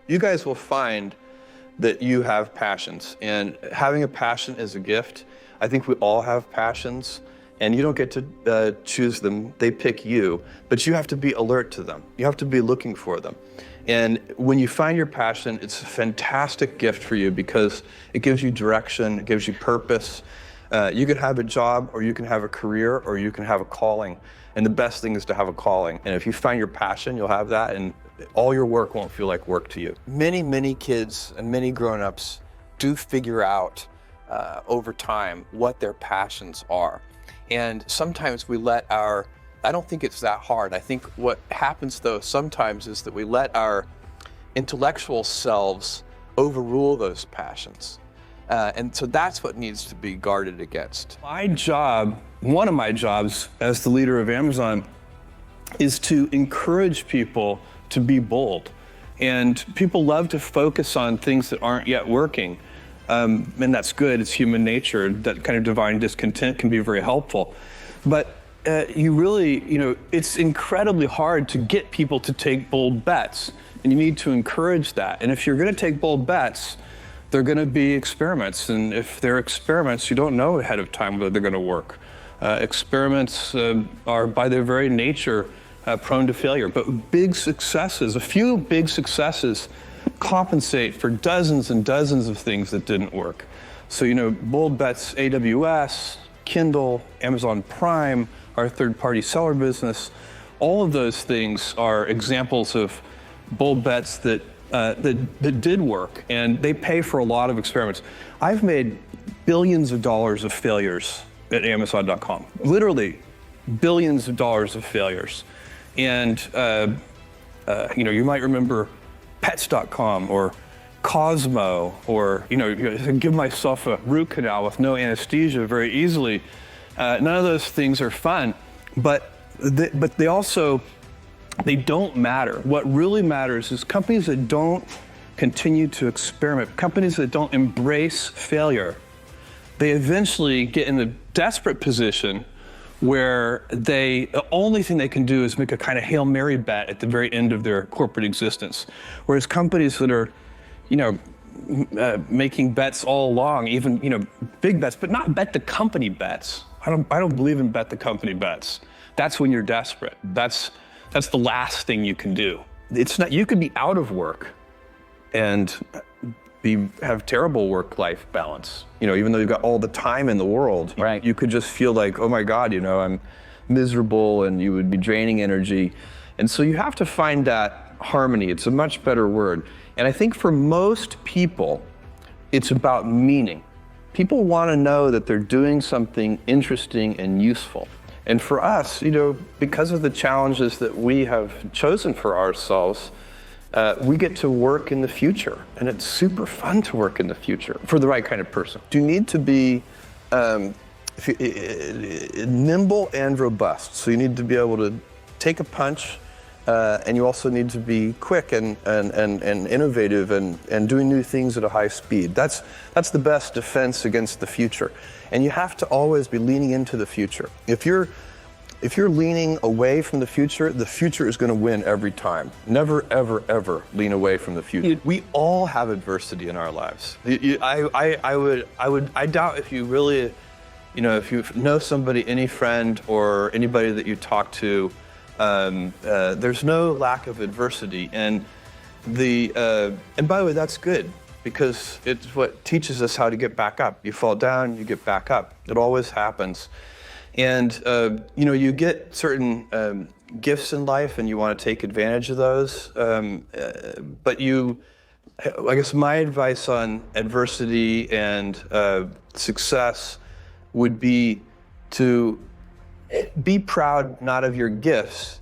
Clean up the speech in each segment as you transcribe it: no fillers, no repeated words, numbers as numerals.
You guys will find that you have passions, and having a passion is a gift. I think we all have passions, and you don't get to choose them. They pick you, but you have to be alert to them. You have to be looking for them. And when you find your passion, it's a fantastic gift for you because it gives you direction, it gives you purpose. You can have a job, or you can have a career, or you can have a calling. And the best thing is to have a calling. And if you find your passion, you'll have that, and all your work won't feel like work to you. Many kids and many grown-ups do figure out over time what their passions are. And sometimes we let I don't think it's that hard. I think what happens though sometimes is that we let our intellectual selves overrule those passions. And so that's what needs to be guarded against. My job, one of my jobs as the leader of Amazon, is to encourage people to be bold. And people love to focus on things that aren't yet working. And that's good, it's human nature. That kind of divine discontent can be very helpful. But it's incredibly hard to get people to take bold bets. And you need to encourage that. And if you're gonna take bold bets, they're gonna be experiments. And if they're experiments, you don't know ahead of time whether they're gonna work. Experiments are by their very nature prone to failure, but big successes, a few big successes compensate for dozens and dozens of things that didn't work. So, bold bets, AWS, Kindle, Amazon Prime, our third-party seller business, all of those things are examples of bold bets that did work, and they pay for a lot of experiments. I've made billions of dollars of failures at Amazon.com, literally billions of dollars of failures. And you might remember Pets.com or Cosmo, or give myself a root canal with no anesthesia very easily. None of those things are fun, but they don't matter. What really matters is companies that don't continue to experiment, companies that don't embrace failure. They eventually get in the desperate position where the only thing they can do is make a kind of Hail Mary bet at the very end of their corporate existence. Whereas companies that are, making bets all along, even, big bets, but not bet the company bets. I don't believe in bet the company bets. That's when you're desperate. That's the last thing you can do. It's not, you could be out of work and have terrible work-life balance. Even though you've got all the time in the world, right. You could just feel like, oh my God, I'm miserable, and you would be draining energy. And so you have to find that harmony. It's a much better word. And I think for most people, it's about meaning. People want to know that they're doing something interesting and useful. And for us, because of the challenges that we have chosen for ourselves, we get to work in the future, and it's super fun to work in the future for the right kind of person. You need to be nimble and robust. So you need to be able to take a punch, and you also need to be quick and innovative and doing new things at a high speed. That's the best defense against the future. And you have to always be leaning into the future. If you're leaning away from the future is going to win every time. Never, ever, ever lean away from the future. We all have adversity in our lives. I doubt if you really, if you know somebody, any friend or anybody that you talk to, there's no lack of adversity. And by the way, that's good, because it's what teaches us how to get back up. You fall down, you get back up. It always happens. And you get certain gifts in life, and you want to take advantage of those. But I guess my advice on adversity and success would be to be proud not of your gifts,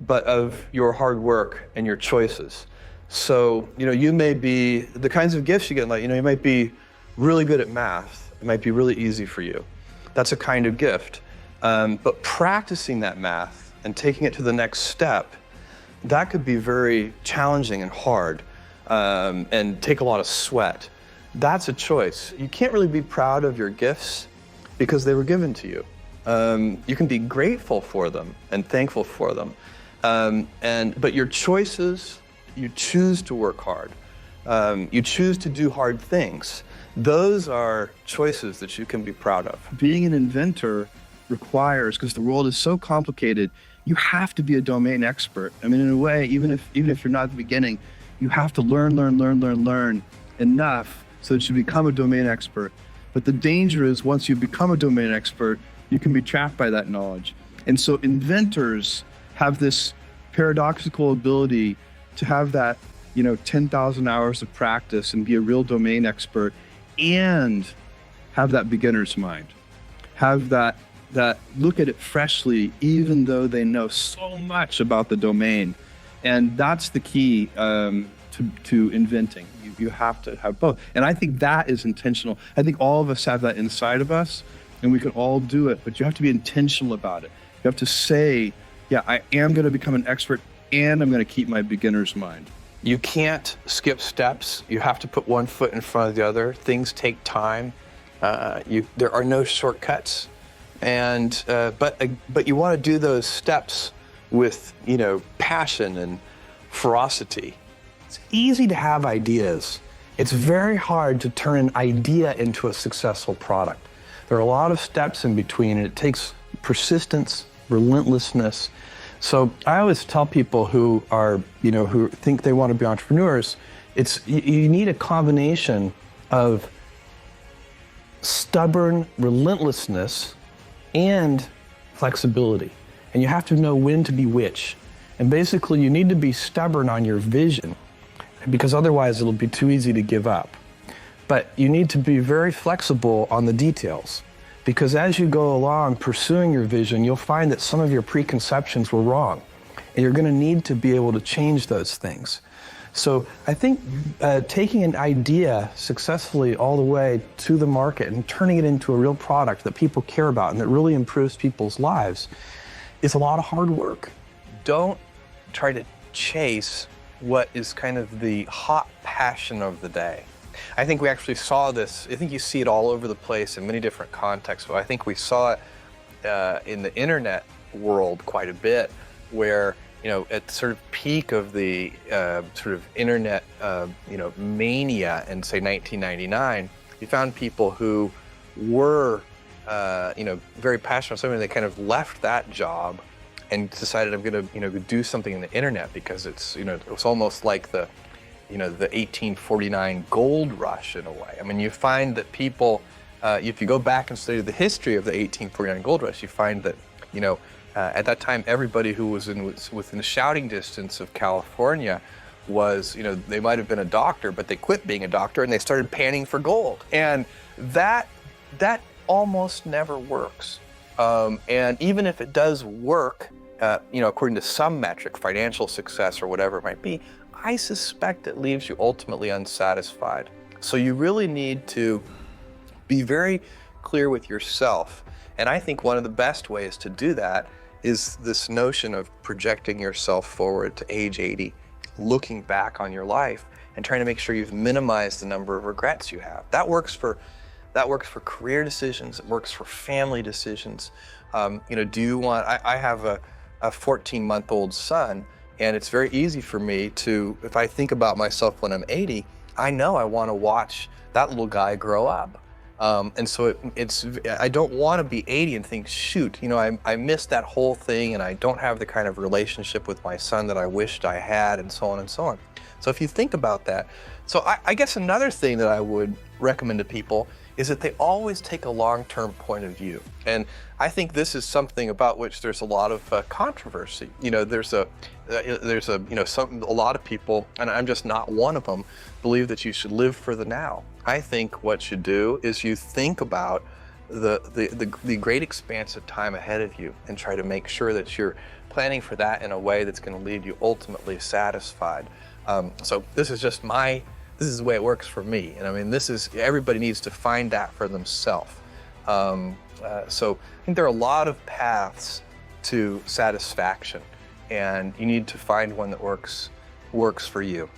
but of your hard work and your choices. So, you may be, the kinds of gifts you get in life, you might be really good at math. It might be really easy for you. That's a kind of gift. But practicing that math and taking it to the next step, that could be very challenging and hard, and take a lot of sweat. That's a choice. You can't really be proud of your gifts because they were given to you. You can be grateful for them and thankful for them. But your choices, you choose to work hard. You choose to do hard things. Those are choices that you can be proud of. Being an inventor requires, because the world is so complicated, you have to be a domain expert. I mean, in a way, even if you're not at the beginning, you have to learn enough so that you become a domain expert. But the danger is once you become a domain expert, you can be trapped by that knowledge. And so inventors have this paradoxical ability to have that, 10,000 hours of practice and be a real domain expert and have that beginner's mind. Have that look at it freshly, even though they know so much about the domain. And that's the key to inventing. You have to have both. And I think that is intentional. I think all of us have that inside of us, and we can all do it, but you have to be intentional about it. You have to say, yeah, I am going to become an expert, and I'm going to keep my beginner's mind. You can't skip steps. You have to put one foot in front of the other. Things take time. There are no shortcuts. And but you want to do those steps with passion and ferocity. It's easy to have ideas. It's very hard to turn an idea into a successful product. There are a lot of steps in between, and it takes persistence, relentlessness. So I always tell people who are who think they want to be entrepreneurs, you need a combination of stubborn relentlessness and flexibility. And you have to know when to be which. And basically you need to be stubborn on your vision, because otherwise it'll be too easy to give up. But you need to be very flexible on the details, because as you go along pursuing your vision, you'll find that some of your preconceptions were wrong. And you're going to need to be able to change those things. So I think taking an idea successfully all the way to the market and turning it into a real product that people care about and that really improves people's lives is a lot of hard work. Don't try to chase what is kind of the hot passion of the day. I think we actually saw this, I think you see it all over the place in many different contexts, but I think we saw it in the internet world quite a bit, where at the sort of peak of the sort of internet, mania in say 1999, you found people who were, very passionate about something. They kind of left that job and decided, I'm going to, do something in the internet, because it's, it was almost like the 1849 gold rush in a way. I mean, you find that people, if you go back and study the history of the 1849 gold rush, you find that, at that time, everybody who was within a shouting distance of California was, they might have been a doctor, but they quit being a doctor and they started panning for gold. And that almost never works. And even if it does work, according to some metric, financial success or whatever it might be, I suspect it leaves you ultimately unsatisfied. So you really need to be very clear with yourself. And I think one of the best ways to do that is this notion of projecting yourself forward to age 80, looking back on your life and trying to make sure you've minimized the number of regrets you have. That works for career decisions. It works for family decisions. Do you want, I have a 14-month-old son, and it's very easy for me to, if I think about myself when I'm 80, I know I want to watch that little guy grow up. And so I don't want to be 80 and think, shoot, I missed that whole thing and I don't have the kind of relationship with my son that I wished I had, and so on and so on. So if you think about that, so I guess another thing that I would recommend to people is that they always take a long-term point of view. And I think this is something about which there's a lot of controversy. There's a lot of people, and I'm just not one of them, believe that you should live for the now. I think what you do is you think about the great expanse of time ahead of you and try to make sure that you're planning for that in a way that's going to leave you ultimately satisfied. So this is just this is the way it works for me. And I mean, everybody needs to find that for themselves. So I think there are a lot of paths to satisfaction, and you need to find one that works for you.